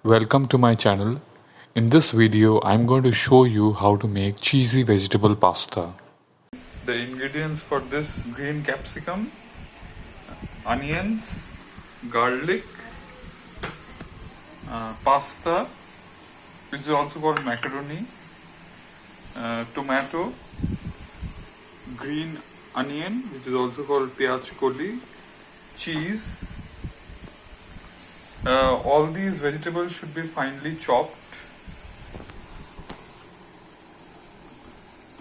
Welcome to my channel. In this video, I'm going to show you how to make cheesy vegetable pasta. The ingredients for this: green capsicum, onions, garlic, pasta, which is also called macaroni, tomato, green onion, which is also called pyaj koli, cheese. All these vegetables should be finely chopped.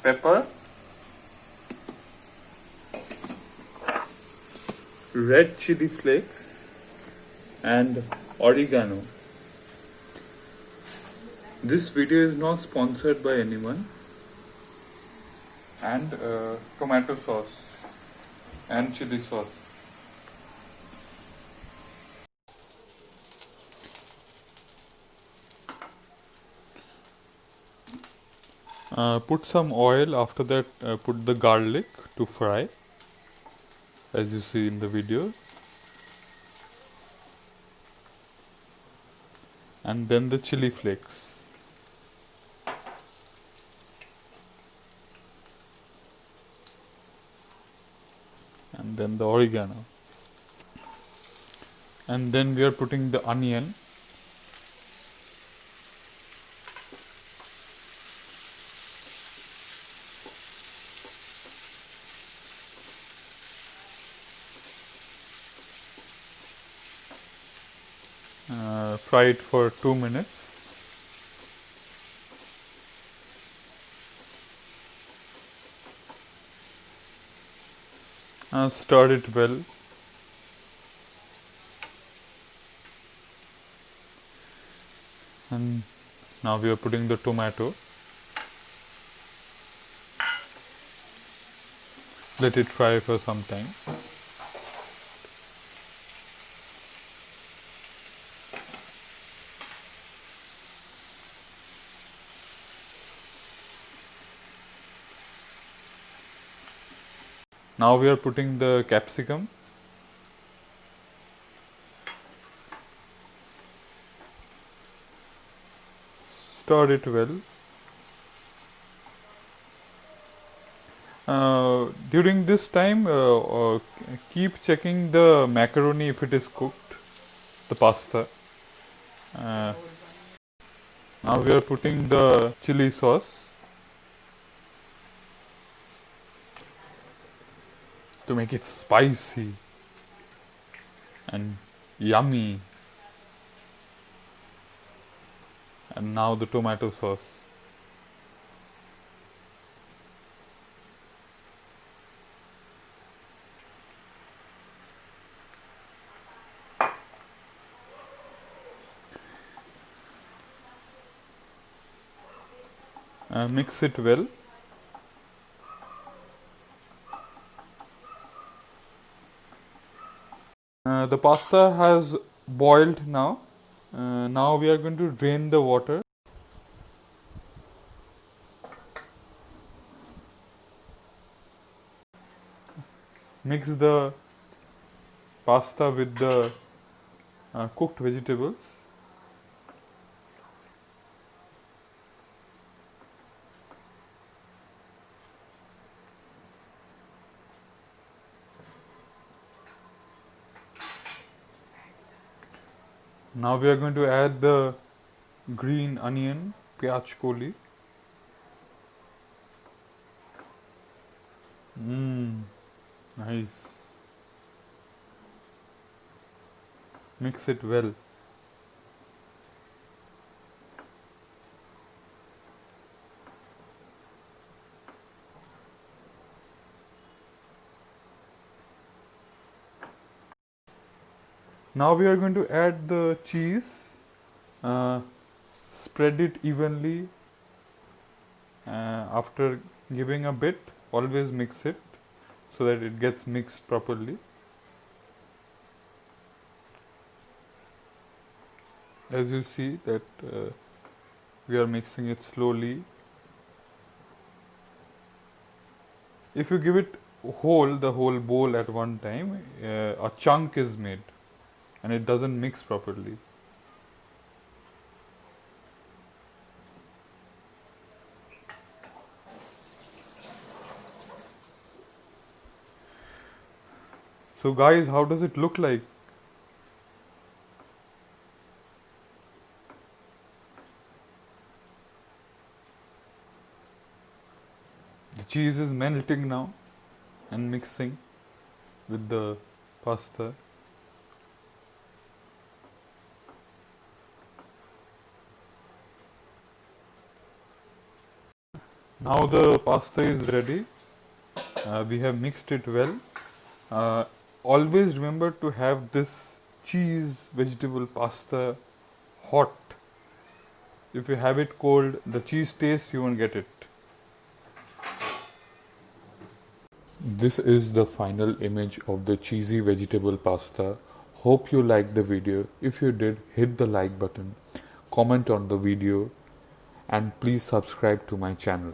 Pepper, red chili flakes, and oregano. This video is not sponsored by anyone. And tomato sauce and chili sauce. Put some oil. After that, put the garlic to fry, as you see in the video, and then the chili flakes. And then the oregano. And then we are putting the onion. Fry it for 2 minutes. Stir it well. And now we are putting the tomato. Let it fry for some time. Now we are putting the capsicum. Stir it well. During this time, keep checking the macaroni if it is cooked, the pasta. Now we are putting the chili sauce to make it spicy and yummy. And now the tomato sauce. Mix it well. The pasta has boiled now. Now we are going to drain the water. Mix the pasta with the cooked vegetables. Now we are going to add the green onion, pyaj koli. Nice. Mix it well. Now we are going to add the cheese. Spread it evenly. After giving a bit, always mix it so that it gets mixed properly. As you see that we are mixing it slowly. If you give it whole, the whole bowl at one time, a chunk is made and it doesn't mix properly. So guys, how does it look like? The cheese is melting now and mixing with the pasta. Now the pasta is ready. We have mixed it well. Uh, Always remember to have this cheese vegetable pasta hot. If you have it cold, the cheese taste, you won't get it. This is the final image of the cheesy vegetable pasta. Hope you liked the video. If you did, hit the like button, comment on the video, and please subscribe to my channel.